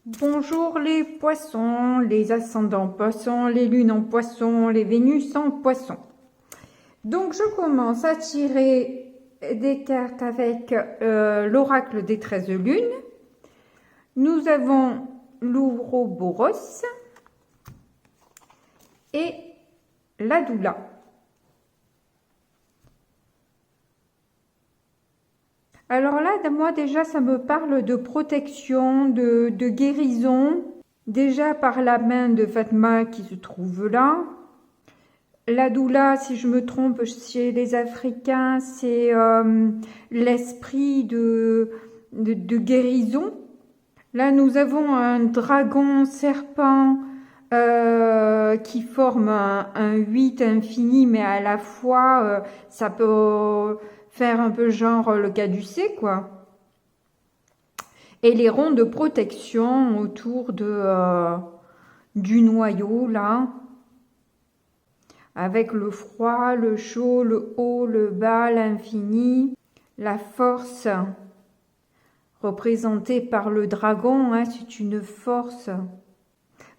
Bonjour les poissons, les ascendants poissons, les lunes en poissons, les Vénus en poissons. Donc je commence à tirer des cartes avec l'oracle des 13 lunes. Nous avons l'Ouroboros et la Doula. Alors là, moi déjà, ça me parle de protection, de guérison, déjà par la main de Fatma qui se trouve là. La doula, si je me trompe, chez les Africains, c'est l'esprit de guérison. Là, nous avons un dragon serpent qui forme un 8 infini, mais à la fois, ça peut faire un peu genre le caducée, quoi. Et les ronds de protection autour du noyau, là, avec le froid, le chaud, le haut, le bas, l'infini, la force représentée par le dragon, hein, c'est une force.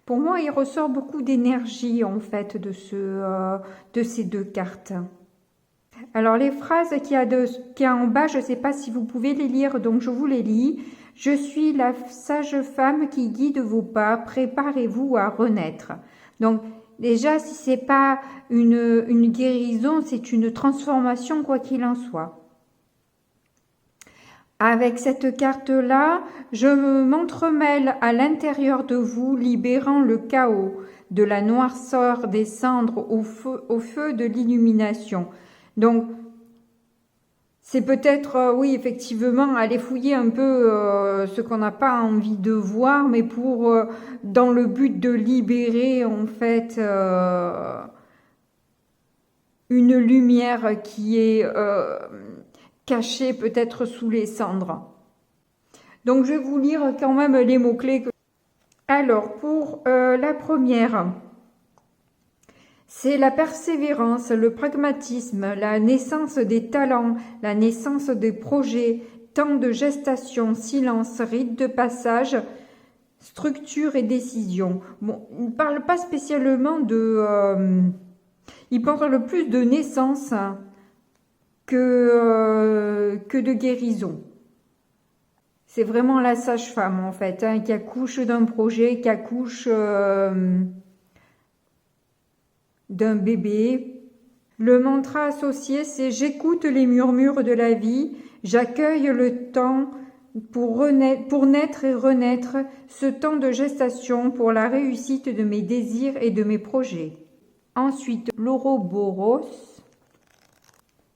Pour moi, il ressort beaucoup d'énergie, en fait, de ces deux cartes. Alors, les phrases qu'il y a en bas, je ne sais pas si vous pouvez les lire, donc je vous les lis. Je suis la sage femme qui guide vos pas, préparez-vous à renaître. Donc, déjà, si c'est pas une guérison, c'est une transformation, quoi qu'il en soit. Avec cette carte-là, je m'entremêle à l'intérieur de vous, libérant le chaos, de la noirceur des cendres au feu de l'illumination. Donc, c'est peut-être, oui, effectivement, aller fouiller un peu ce qu'on n'a pas envie de voir, mais dans le but de libérer, en fait, une lumière qui est cachée peut-être sous les cendres. Donc, je vais vous lire quand même les mots-clés. Alors, pour la première, c'est la persévérance, le pragmatisme, la naissance des talents, la naissance des projets, temps de gestation, silence, rite de passage, structure et décision. Bon, il ne parle pas spécialement il parle plus de naissance que de guérison. C'est vraiment la sage-femme, en fait, hein, qui accouche d'un projet, qui accouche d'un bébé. Le mantra associé, c'est « J'écoute les murmures de la vie, j'accueille le temps pour naître et renaître, ce temps de gestation pour la réussite de mes désirs et de mes projets. » Ensuite, l'Ouroboros.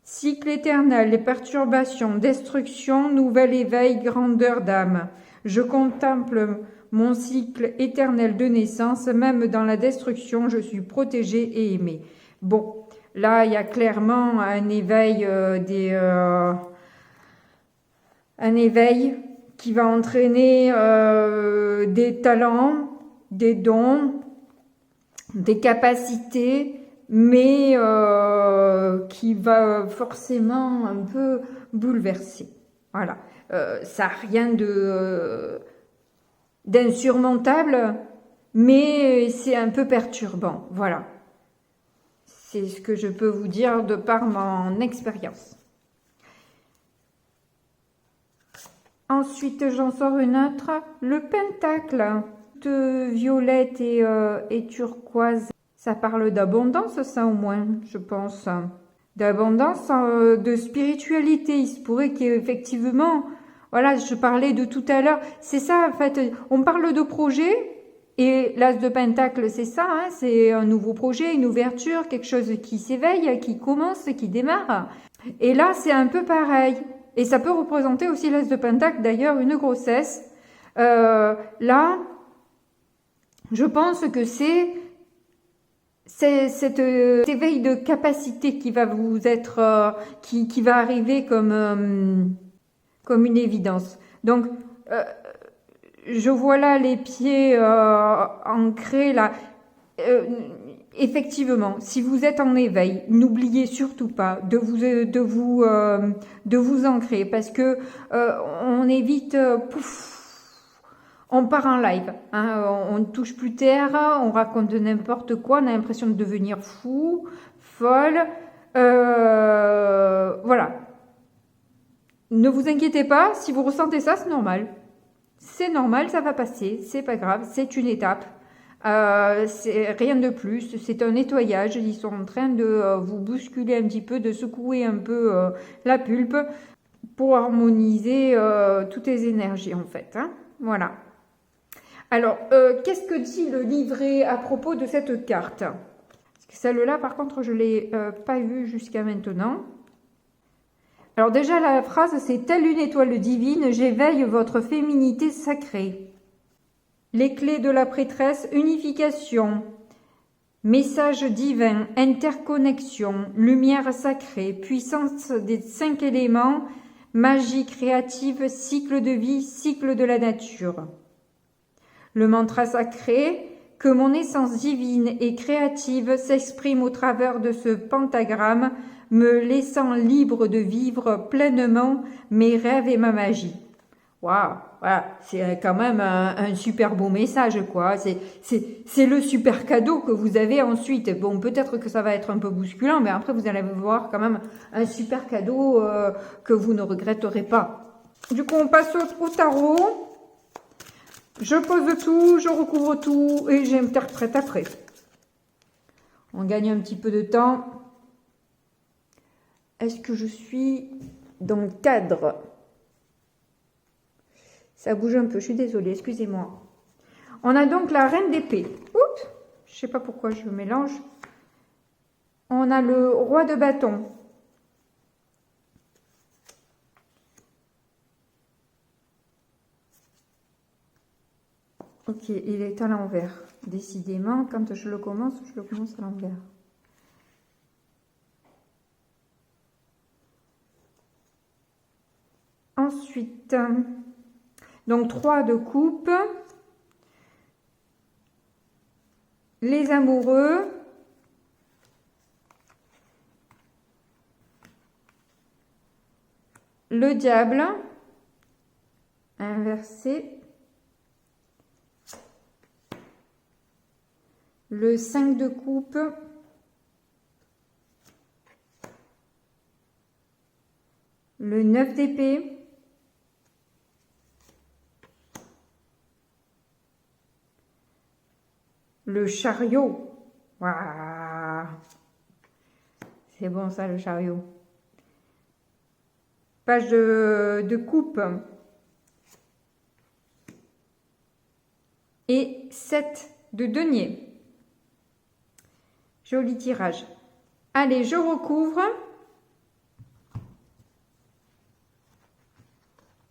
Cycle éternel, les perturbations, destruction, nouvel éveil, grandeur d'âme. Je contemple mon cycle éternel de naissance, même dans la destruction, je suis protégée et aimée. Bon, là, il y a clairement un éveil un éveil qui va entraîner des talents, des dons, des capacités, mais qui va forcément un peu bouleverser. Voilà. Ça n'a rien d'insurmontable, mais c'est un peu perturbant. Voilà. C'est ce que je peux vous dire de par mon expérience. Ensuite, j'en sors une autre. Le pentacle de violette et turquoise. Ça parle d'abondance, ça au moins, je pense. D'abondance, de spiritualité. Il se pourrait qu'effectivement, voilà, je parlais de tout à l'heure. C'est ça, en fait, on parle de projet, et l'as de pentacle, c'est ça, hein, c'est un nouveau projet, une ouverture, quelque chose qui s'éveille, qui commence, qui démarre. Et là, c'est un peu pareil. Et ça peut représenter aussi l'as de pentacle, d'ailleurs, une grossesse. Là, je pense que c'est cet éveil de capacité qui va vous être, qui va arriver comme une évidence. Donc, je vois là les pieds ancrés là. Effectivement, si vous êtes en éveil, n'oubliez surtout pas de vous ancrer, parce que on évite, On part en live, hein, on ne touche plus terre, on raconte n'importe quoi, on a l'impression de devenir fou, folle. Voilà. Ne vous inquiétez pas, si vous ressentez ça, c'est normal. C'est normal, ça va passer, c'est pas grave, c'est une étape. C'est rien de plus, c'est un nettoyage. Ils sont en train de vous bousculer un petit peu, de secouer un peu la pulpe pour harmoniser toutes les énergies en fait. Hein. Voilà. Alors, qu'est-ce que dit le livret à propos de cette carte? Parce que celle-là, par contre, je ne l'ai pas vue jusqu'à maintenant. Alors déjà, la phrase, c'est « Telle une étoile divine, j'éveille votre féminité sacrée ». Les clés de la prêtresse, unification, message divin, interconnexion, lumière sacrée, puissance des 5 éléments, magie créative, cycle de vie, cycle de la nature. Le mantra sacré, que mon essence divine et créative s'exprime au travers de ce pentagramme, me laissant libre de vivre pleinement mes rêves et ma magie. Waouh, voilà, c'est quand même un super beau message, quoi. C'est le super cadeau que vous avez ensuite. Bon, peut-être que ça va être un peu bousculant, mais après vous allez voir quand même un super cadeau que vous ne regretterez pas. Du coup, on passe au tarot. Je pose tout, je recouvre tout et j'interprète après. On gagne un petit peu de temps. Est-ce que je suis dans le cadre? Ça bouge un peu, je suis désolée, excusez-moi. On a donc la reine d'épée. Oups, je ne sais pas pourquoi je mélange. On a le roi de bâton. Ok, il est à l'envers. Décidément, quand je le commence à l'envers. Ensuite, donc 3 de coupe. Les amoureux. Le diable. Inversé. Le 5 de coupe, le 9 d'épée, le chariot. Waouh, c'est bon ça, le chariot. Page de coupe. Et 7 de denier. Joli tirage. Allez, je recouvre.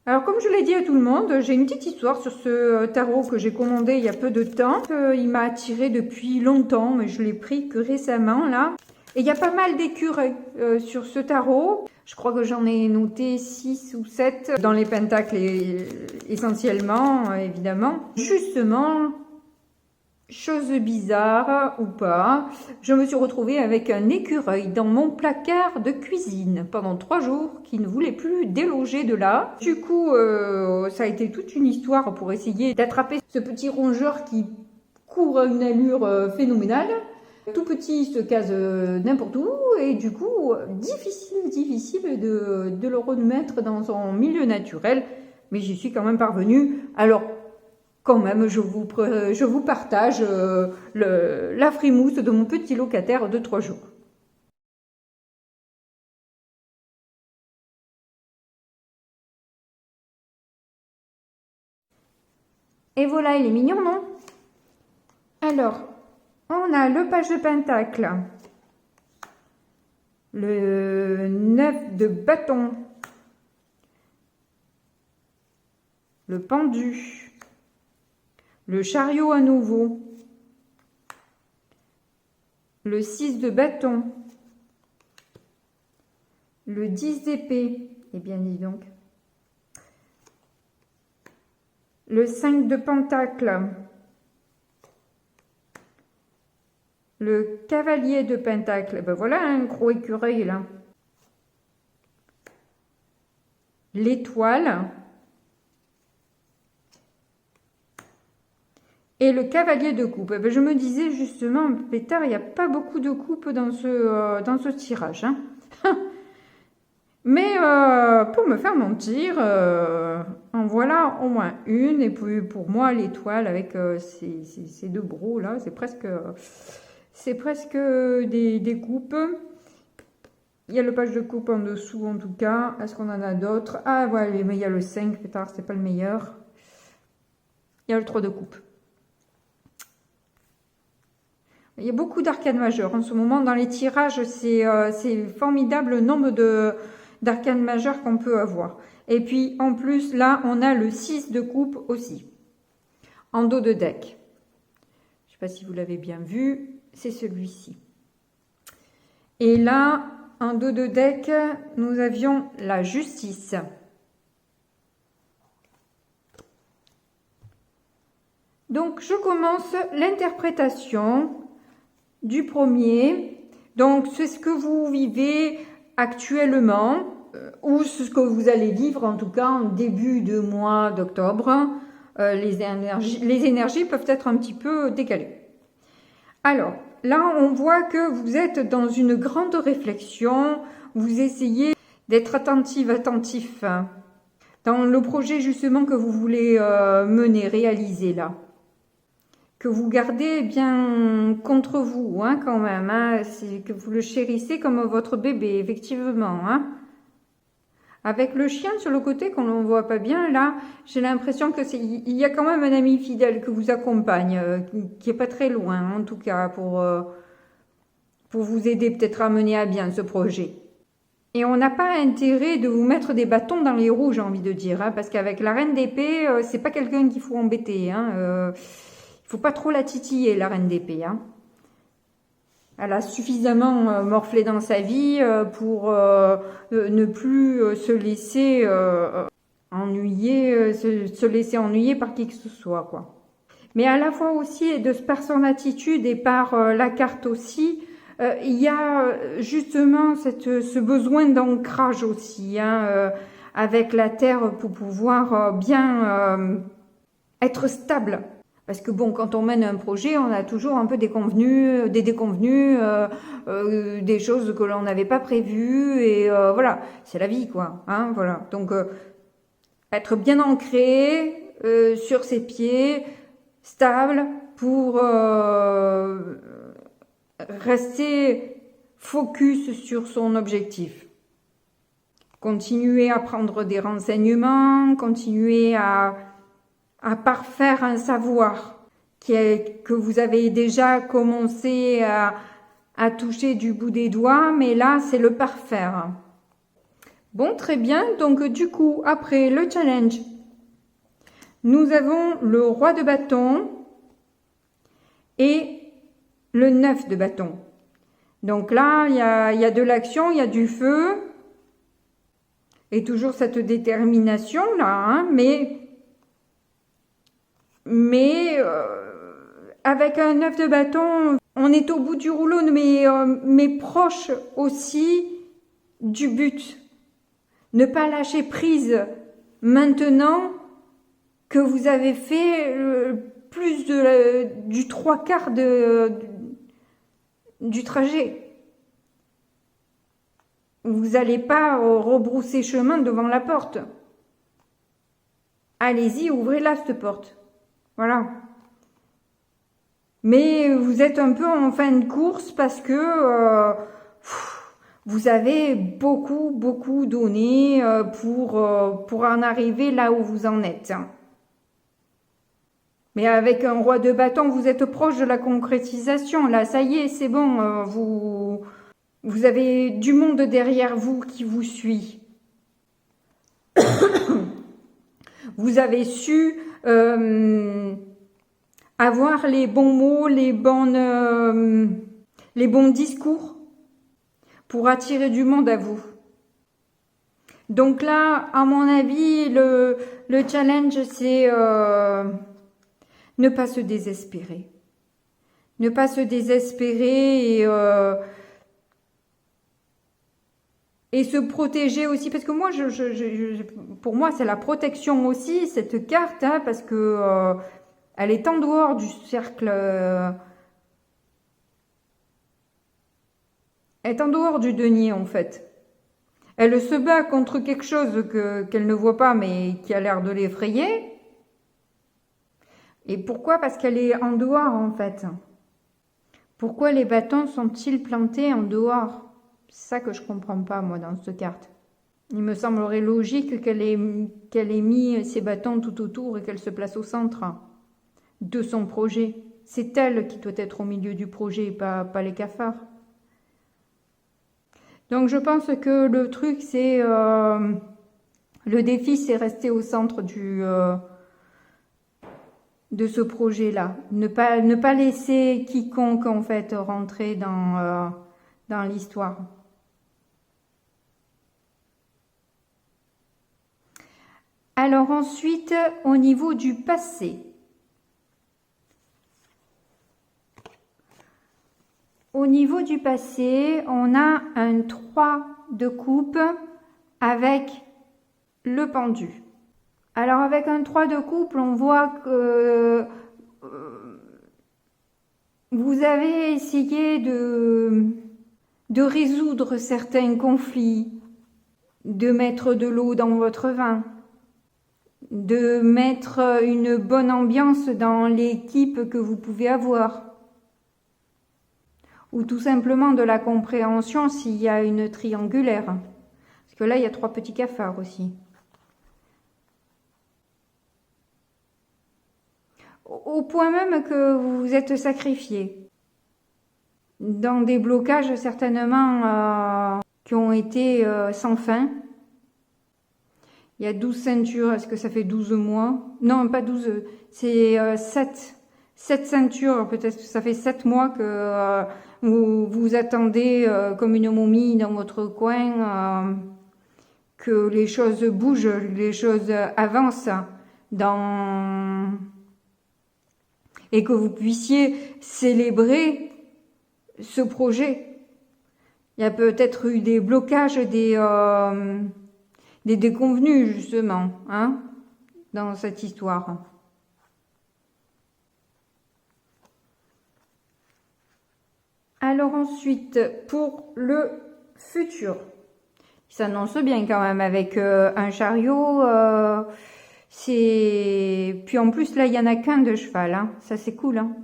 Alors, comme je l'ai dit à tout le monde, j'ai une petite histoire sur ce tarot que j'ai commandé il y a peu de temps. Il m'a attiré depuis longtemps, mais je l'ai pris que récemment, là. Et il y a pas mal d'écureuils sur ce tarot. Je crois que j'en ai noté 6 ou 7 dans les pentacles essentiellement, évidemment. Justement, chose bizarre ou pas, je me suis retrouvée avec un écureuil dans mon placard de cuisine pendant 3 jours qui ne voulait plus déloger de là. Du coup, ça a été toute une histoire pour essayer d'attraper ce petit rongeur qui court à une allure phénoménale. Tout petit, il se case n'importe où et du coup, difficile de le remettre dans son milieu naturel. Mais j'y suis quand même parvenue. Alors, quand même, je vous partage la frimousse de mon petit locataire de 3 jours. Et voilà, il est mignon, non? Alors, on a le page de pentacle, le 9 de bâton, le pendu, le chariot à nouveau, le 6 de bâton, le 10 d'épée, et bien dis donc, le 5 de pentacle, le cavalier de pentacle, ben voilà un gros écureuil là, l'étoile, Et le cavalier de coupe. Eh ben, je me disais justement, pétard, il n'y a pas beaucoup de coupes dans ce tirage. Hein. Mais pour me faire mentir, en voilà au moins une. Et puis pour moi, l'étoile avec ces deux bros là, c'est presque des coupes. Il y a le page de coupe en dessous en tout cas. Est-ce qu'on en a d'autres? Ah voilà, mais il y a le 5, pétard, c'est pas le meilleur. Il y a le 3 de coupe. Il y a beaucoup d'arcanes majeures en ce moment dans les tirages. C'est formidable le nombre d'arcanes majeures qu'on peut avoir. Et puis en plus là on a le 6 de coupe aussi en dos de deck. Je ne sais pas si vous l'avez bien vu, c'est celui-ci. Et là en dos de deck nous avions la justice. Donc je commence l'interprétation du premier. Donc c'est ce que vous vivez actuellement ou ce que vous allez vivre en tout cas en début de mois d'octobre. Les énergies peuvent être un petit peu décalées. Alors là on voit que vous êtes dans une grande réflexion, vous essayez d'être attentif dans le projet justement que vous voulez mener, réaliser là. Que vous gardez bien contre vous, hein, quand même, hein, c'est que vous le chérissez comme votre bébé, effectivement, hein. Avec le chien sur le côté qu'on ne voit pas bien, là, j'ai l'impression que il y a quand même un ami fidèle qui vous accompagne, qui est pas très loin, en tout cas, pour vous aider peut-être à mener à bien ce projet. Et on n'a pas intérêt de vous mettre des bâtons dans les roues, j'ai envie de dire, hein, parce qu'avec la reine d'épée, c'est pas quelqu'un qu'il faut embêter, hein, il ne faut pas trop la titiller, la reine d'épée. Hein. Elle a suffisamment morflé dans sa vie pour ne plus se laisser ennuyer par qui que ce soit, quoi. Mais à la fois aussi, par son attitude et par la carte aussi, il y a justement ce besoin d'ancrage aussi, hein, avec la terre pour pouvoir bien être stable. Parce que bon, quand on mène un projet, on a toujours un peu des déconvenues, des choses que l'on n'avait pas prévues, et voilà, c'est la vie, quoi. Hein, voilà. Donc, être bien ancré sur ses pieds, stable, pour rester focus sur son objectif. Continuer à prendre des renseignements, continuer à parfaire un savoir que vous avez déjà commencé à toucher du bout des doigts, mais là, c'est le parfaire. Bon, très bien. Donc, du coup, après le challenge, nous avons le roi de bâton et le 9 de bâton. Donc là, il y a de l'action, il y a du feu, et toujours cette détermination là, hein, mais avec un 9 de bâton, on est au bout du rouleau, mais proche aussi du but. Ne pas lâcher prise maintenant que vous avez fait plus du 3/4 du trajet. Vous n'allez pas rebrousser chemin devant la porte. Allez-y, ouvrez-la cette porte. Voilà. Mais vous êtes un peu en fin de course parce que vous avez beaucoup donné pour en arriver là où vous en êtes. Mais avec un roi de bâton, vous êtes proche de la concrétisation. Là, ça y est, c'est bon. Vous avez du monde derrière vous qui vous suit. Vous avez su avoir les bons mots, les bons discours pour attirer du monde à vous. Donc là, à mon avis, le challenge, c'est ne pas se désespérer. Ne pas se désespérer et se protéger aussi, parce que moi, pour moi, c'est la protection aussi, cette carte, hein, parce que Elle est en dehors du cercle, elle est en dehors du denier en fait. Elle se bat contre quelque chose qu'elle ne voit pas mais qui a l'air de l'effrayer. Et pourquoi? Parce qu'elle est en dehors en fait. Pourquoi les bâtons sont-ils plantés en dehors? C'est ça que je comprends pas moi dans cette carte. Il me semblerait logique qu'elle ait mis ses bâtons tout autour et qu'elle se place au centre de son projet. C'est elle qui doit être au milieu du projet, pas les cafards. Donc je pense que le truc c'est... le défi c'est rester au centre de ce projet-là. Ne pas laisser quiconque en fait rentrer dans l'histoire. Alors ensuite, au niveau du passé. Au niveau du passé, on a un 3 de coupe avec le pendu. Alors avec un 3 de coupe, on voit que vous avez essayé de résoudre certains conflits, de mettre de l'eau dans votre vin, de mettre une bonne ambiance dans l'équipe que vous pouvez avoir. Ou tout simplement de la compréhension s'il y a une triangulaire. Parce que là, il y a 3 petits cafards aussi. Au point même que vous vous êtes sacrifié. Dans des blocages certainement qui ont été sans fin. Il y a 12 ceintures, est-ce que ça fait 12 mois? Non, pas 12, c'est 7. 7 ceintures, peut-être que ça fait 7 mois que vous attendez comme une momie dans votre coin, que les choses bougent, les choses avancent et que vous puissiez célébrer ce projet. Il y a peut-être eu des blocages, des déconvenus justement, hein, dans cette histoire. Alors ensuite, pour le futur, il s'annonce bien quand même avec un chariot. Puis en plus là, il y en a qu'un de cheval, hein. Ça c'est cool. Hein.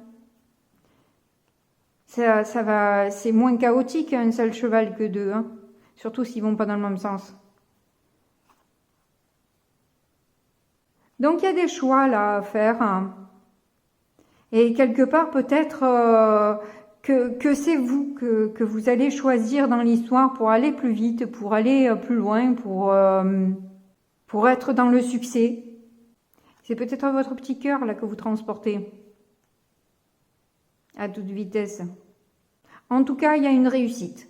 Ça va, c'est moins chaotique un seul cheval que deux, hein. Surtout s'ils vont pas dans le même sens. Donc il y a des choix là à faire, hein. Et quelque part peut-être que c'est vous que vous allez choisir dans l'histoire pour aller plus vite, pour aller plus loin, pour être dans le succès. C'est peut-être votre petit cœur là que vous transportez à toute vitesse. En tout cas, il y a une réussite.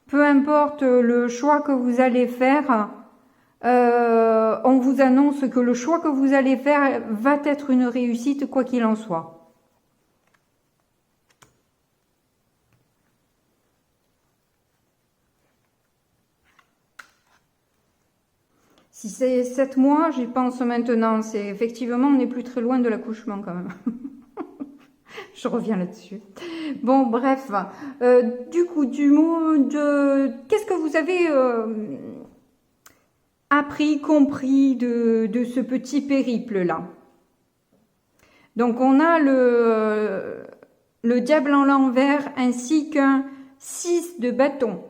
Peu importe le choix que vous allez faire, on vous annonce que le choix que vous allez faire va être une réussite quoi qu'il en soit. Si c'est 7 mois, j'y pense maintenant. C'est effectivement, on n'est plus très loin de l'accouchement quand même. Je reviens là-dessus. Bon, bref. Du coup, qu'est-ce que vous avez appris, compris de ce petit périple-là? Donc, on a le diable en l'envers ainsi qu'un 6 de bâton,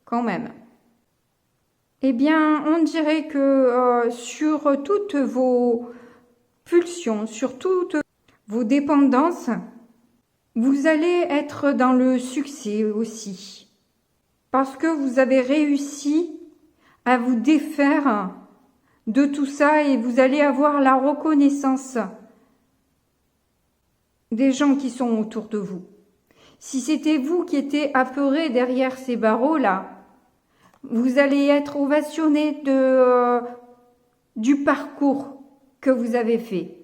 quand même. Eh bien, on dirait que sur toutes vos pulsions, sur toutes vos dépendances, vous allez être dans le succès aussi. Parce que vous avez réussi à vous défaire de tout ça et vous allez avoir la reconnaissance des gens qui sont autour de vous. Si c'était vous qui étiez apeuré derrière ces barreaux-là, vous allez être ovationné du parcours que vous avez fait.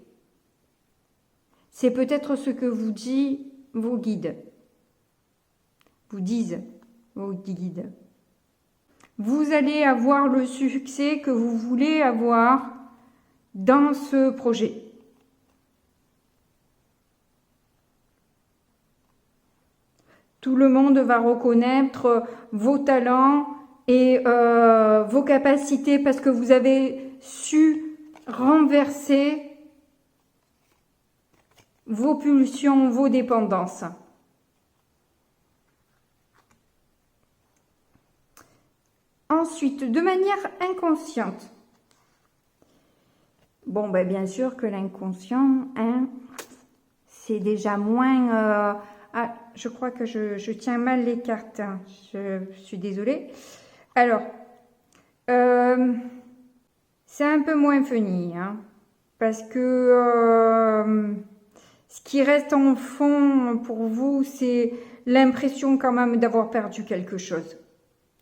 C'est peut-être ce que vous disent vos guides. Vous allez avoir le succès que vous voulez avoir dans ce projet. Tout le monde va reconnaître vos talents et vos capacités parce que vous avez su renverser vos pulsions, vos dépendances. Ensuite, de manière inconsciente. Bon, ben bien sûr que l'inconscient, hein, c'est déjà moins... Ah, je crois que je tiens mal les cartes. Hein. Je suis désolée. Alors, c'est un peu moins funny, hein, parce que ce qui reste en fond pour vous, c'est l'impression quand même d'avoir perdu quelque chose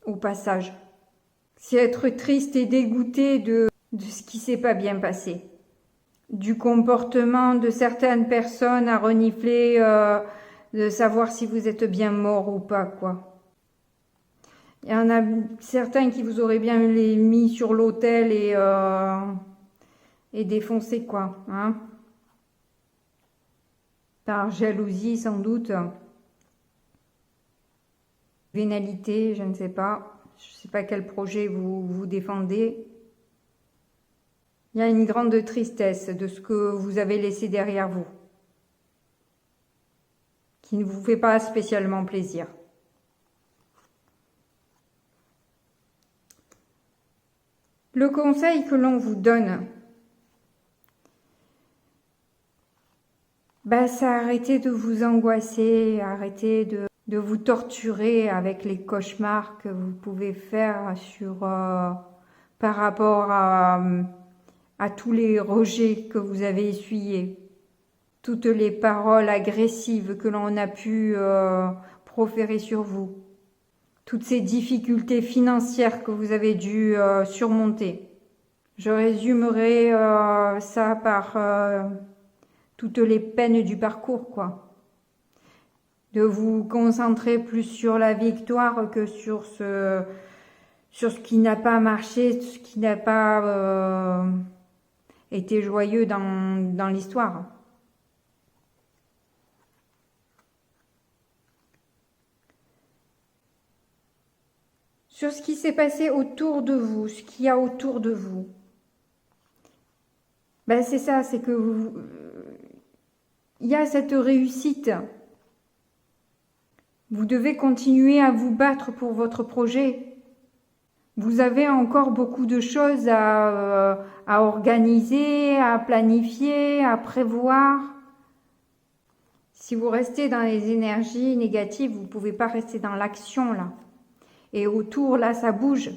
au passage. C'est être triste et dégoûté de ce qui s'est pas bien passé. Du comportement de certaines personnes à renifler, de savoir si vous êtes bien mort ou pas, quoi. Il y en a certains qui vous auraient bien les mis sur l'autel et défoncé, quoi, hein. Par jalousie, sans doute. Vénalité, je ne sais pas. Je ne sais pas quel projet vous défendez. Il y a une grande tristesse de ce que vous avez laissé derrière vous, qui ne vous fait pas spécialement plaisir. Le conseil que l'on vous donne, c'est arrêter de vous angoisser, arrêter de vous torturer avec les cauchemars que vous pouvez faire par rapport à tous les rejets que vous avez essuyés, toutes les paroles agressives que l'on a pu proférer sur vous, toutes ces difficultés financières que vous avez dû surmonter. Je résumerai ça par toutes les peines du parcours, quoi. De vous concentrer plus sur la victoire que sur ce qui n'a pas marché, ce qui n'a pas été joyeux dans l'histoire. Sur ce qui s'est passé autour de vous, ce qu'il y a autour de vous. C'est ça, c'est que il y a cette réussite. Vous devez continuer à vous battre pour votre projet. Vous avez encore beaucoup de choses à organiser, à planifier, à prévoir. Si vous restez dans les énergies négatives, vous ne pouvez pas rester dans l'action, là. Et autour, là, ça bouge.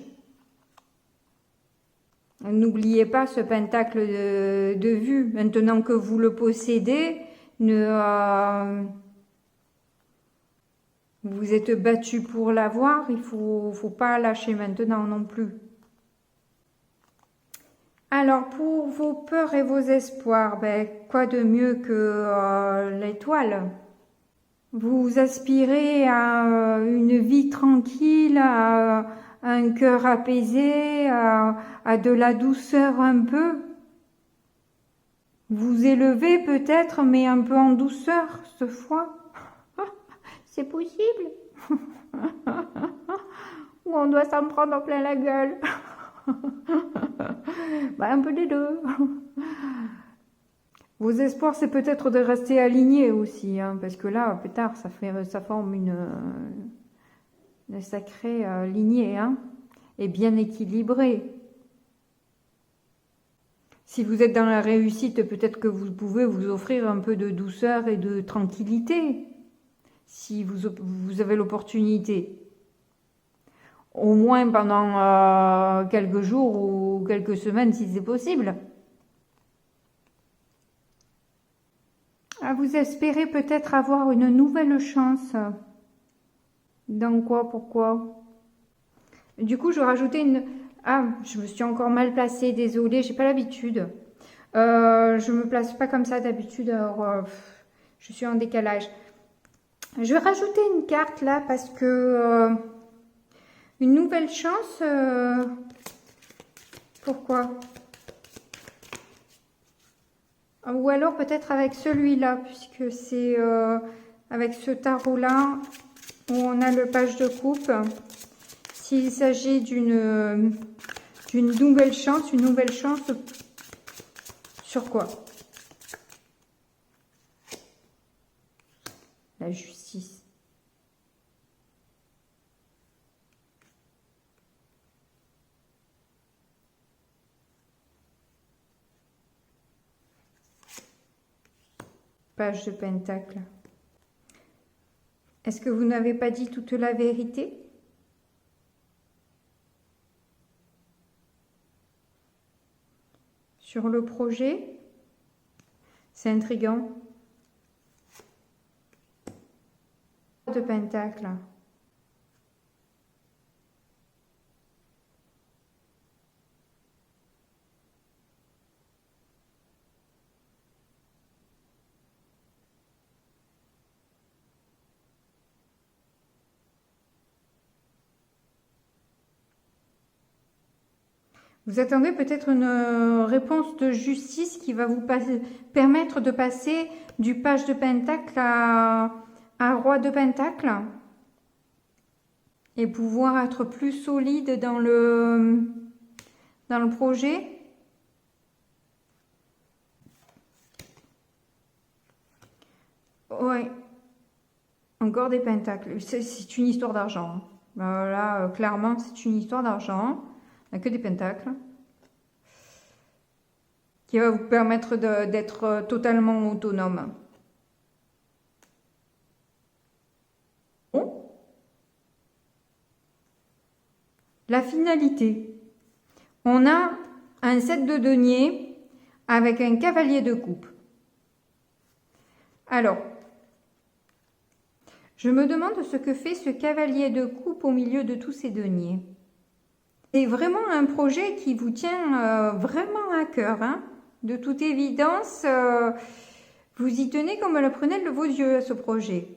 N'oubliez pas ce pentacle de vue. Maintenant que vous le possédez, vous êtes battu pour l'avoir, il faut pas lâcher maintenant non plus. Alors, pour vos peurs et vos espoirs, quoi de mieux que l'étoile? Vous aspirez à une vie tranquille, à un cœur apaisé, à de la douceur un peu. Vous élevez peut-être, mais un peu en douceur cette fois. C'est possible. Ou on doit s'en prendre en plein la gueule. Un peu des deux. Vos espoirs, c'est peut-être de rester aligné aussi, hein, parce que là, plus tard, ça forme une sacrée lignée, hein, et bien équilibrée. Si vous êtes dans la réussite, peut-être que vous pouvez vous offrir un peu de douceur et de tranquillité, si vous avez l'opportunité. Au moins pendant quelques jours ou quelques semaines, si c'est possible. Vous espérez peut-être avoir une nouvelle chance. Dans quoi? Pourquoi? Du coup, je rajoutais une... Ah, je me suis encore mal placée, désolée, j'ai pas l'habitude. Je me place pas comme ça d'habitude, alors je suis en décalage. Je vais rajouter une carte là parce que... une nouvelle chance... Pourquoi? Ou alors peut-être avec celui-là, puisque c'est avec ce tarot-là, où on a le page de coupe. S'il s'agit d'une nouvelle chance sur quoi? La justice. Page de pentacle. Est-ce que vous n'avez pas dit toute la vérité? Sur le projet? C'est intriguant. De pentacle. Vous attendez peut-être une réponse de justice qui va vous permettre de passer du page de pentacle à roi de pentacle et pouvoir être plus solide dans le projet. Ouais, encore des pentacles. C'est une histoire d'argent. Là, clairement, c'est une histoire d'argent. Il n'y a que des pentacles. Qui va vous permettre d'être totalement autonome. Bon. La finalité. On a un 7 de denier avec un cavalier de coupe. Alors, je me demande ce que fait ce cavalier de coupe au milieu de tous ces deniers. C'est vraiment un projet qui vous tient vraiment à cœur. Hein. De toute évidence, vous y tenez comme la prunelle de vos yeux à ce projet.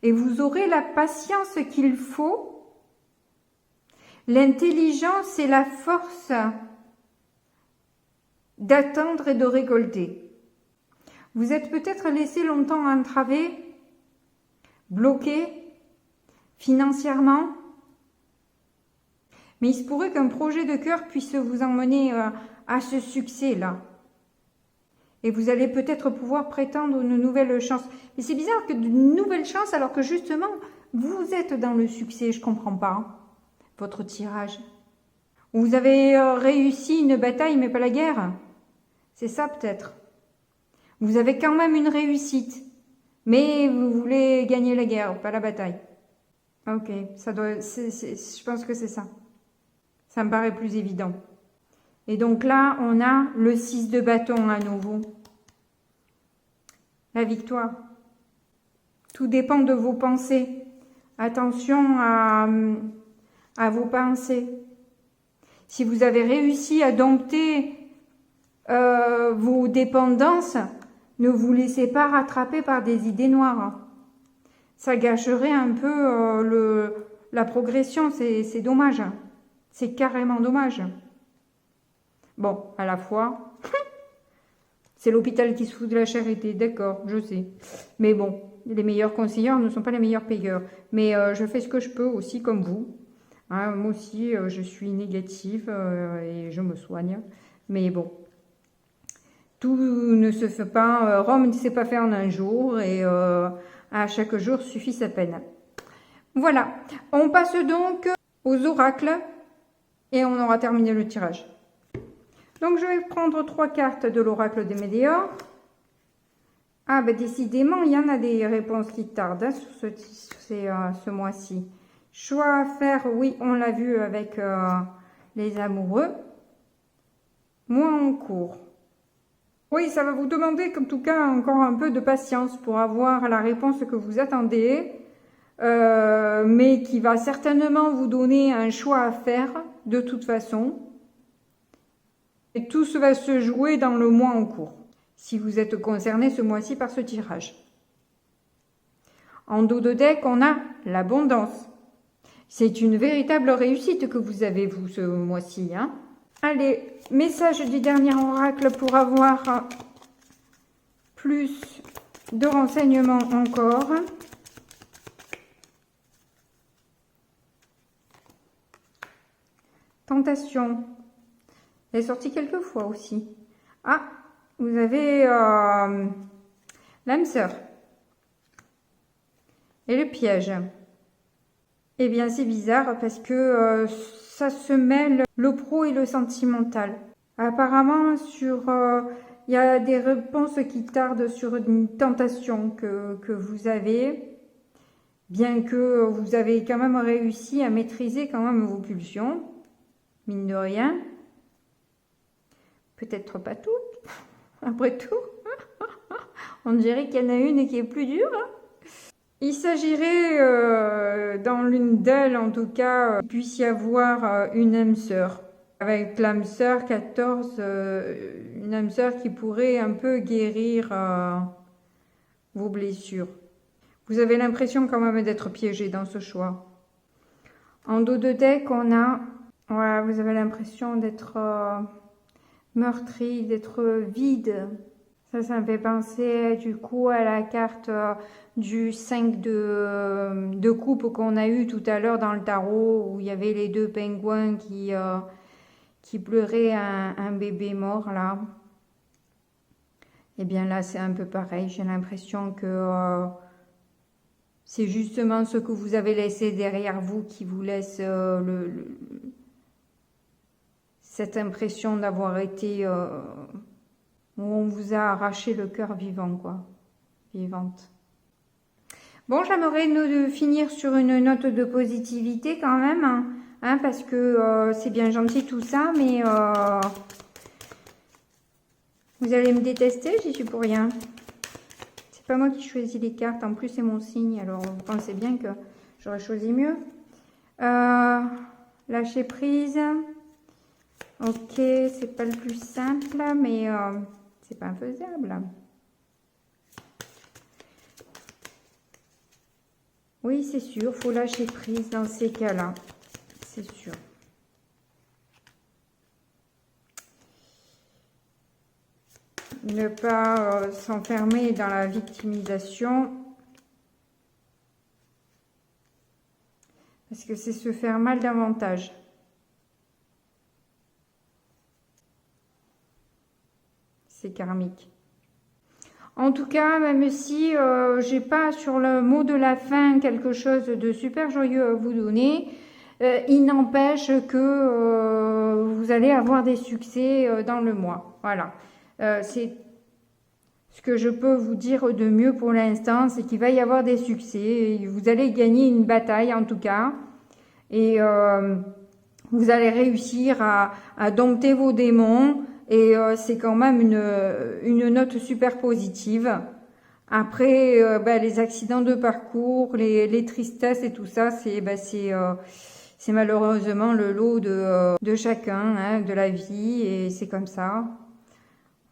Et vous aurez la patience qu'il faut, l'intelligence et la force d'attendre et de récolter. Vous êtes peut-être laissé longtemps entravé, bloqué financièrement. Mais il se pourrait qu'un projet de cœur puisse vous emmener à ce succès-là. Et vous allez peut-être pouvoir prétendre une nouvelle chance. Mais c'est bizarre que d'une nouvelle chance alors que justement, vous êtes dans le succès. Je ne comprends pas votre tirage. Vous avez réussi une bataille mais pas la guerre. C'est ça peut-être. Vous avez quand même une réussite. Mais vous voulez gagner la guerre, pas la bataille. Ok, ça doit. Je pense que c'est ça. Ça me paraît plus évident. Et donc là, on a le 6 de bâton à nouveau. La victoire. Tout dépend de vos pensées. Attention à vos pensées. Si vous avez réussi à dompter vos dépendances, ne vous laissez pas rattraper par des idées noires. Ça gâcherait un peu la progression, c'est dommage. C'est carrément dommage. Bon, à la fois, c'est l'hôpital qui se fout de la charité, d'accord, je sais. Mais bon, les meilleurs conseillers ne sont pas les meilleurs payeurs. Mais je fais ce que je peux aussi, comme vous. Hein, moi aussi, je suis négative et je me soigne. Mais bon, tout ne se fait pas. Rome ne s'est pas fait en un jour et à chaque jour suffit sa peine. Voilà, on passe donc aux oracles et on aura terminé le tirage. Donc, je vais prendre 3 cartes de l'oracle des Météores. Ah, ben décidément, il y en a des réponses qui tardent hein, sur ce mois-ci. Choix à faire, oui, on l'a vu avec les amoureux. Mois en cours. Oui, ça va vous demander, en tout cas, encore un peu de patience pour avoir la réponse que vous attendez. Mais qui va certainement vous donner un choix à faire, de toute façon. Et tout ça va se jouer dans le mois en cours, si vous êtes concerné ce mois-ci par ce tirage. En dos de deck, on a l'abondance. C'est une véritable réussite que vous avez, vous, ce mois-ci. Hein. Allez, message du dernier oracle pour avoir plus de renseignements encore. tentation. Elle est sortie quelques fois aussi. Ah, vous avez l'âme sœur. Et le piège. Eh bien, c'est bizarre parce que ça se mêle le pro et le sentimental. Apparemment, il y a des réponses qui tardent sur une tentation que vous avez, bien que vous avez quand même réussi à maîtriser quand même vos pulsions, mine de rien. Peut-être pas toutes, après tout. On dirait qu'il y en a une qui est plus dure. Il s'agirait, dans l'une d'elles en tout cas, qu'il puisse y avoir une âme sœur. Avec l'âme sœur 14, une âme sœur qui pourrait un peu guérir vos blessures. Vous avez l'impression quand même d'être piégé dans ce choix. En dos de deck, on a, voilà, vous avez l'impression d'être meurtri, d'être vide. Ça me fait penser du coup à la carte du 5 de coupe qu'on a eu tout à l'heure dans le tarot, où il y avait les deux pingouins qui pleuraient un bébé mort là. Et bien là, c'est un peu pareil. J'ai l'impression que c'est justement ce que vous avez laissé derrière vous qui vous laisse cette impression d'avoir été... où on vous a arraché le cœur vivant, quoi. Vivante. Bon, j'aimerais nous finir sur une note de positivité quand même, hein, parce que c'est bien gentil tout ça, mais vous allez me détester, j'y suis pour rien. C'est pas moi qui choisis les cartes, en plus c'est mon signe, alors vous pensez bien que j'aurais choisi mieux. Lâcher prise. Ok, c'est pas le plus simple, mais c'est pas infaisable. Oui, c'est sûr, faut lâcher prise dans ces cas-là, c'est sûr. Ne pas s'enfermer dans la victimisation, parce que c'est se faire mal davantage. C'est karmique. En tout cas, même si j'ai pas sur le mot de la fin quelque chose de super joyeux à vous donner, il n'empêche que vous allez avoir des succès dans le mois. Voilà. C'est ce que je peux vous dire de mieux pour l'instant, c'est qu'il va y avoir des succès. Et vous allez gagner une bataille en tout cas. Et vous allez réussir à dompter vos démons. Et c'est quand même une note super positive. Après, les accidents de parcours, les tristesses et tout ça, c'est malheureusement le lot de chacun, hein, de la vie, et c'est comme ça.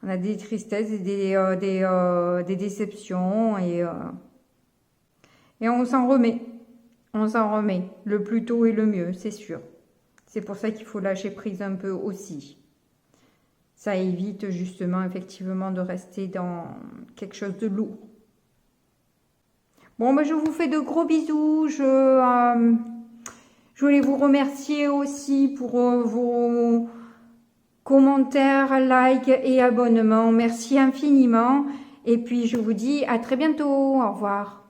On a des tristesses et des déceptions, et on s'en remet. On s'en remet. Le plus tôt et le mieux, c'est sûr. C'est pour ça qu'il faut lâcher prise un peu aussi. Ça évite justement, effectivement, de rester dans quelque chose de lourd. Bon, je vous fais de gros bisous. Je voulais vous remercier aussi pour vos commentaires, likes et abonnements. Merci infiniment. Et puis, je vous dis à très bientôt. Au revoir.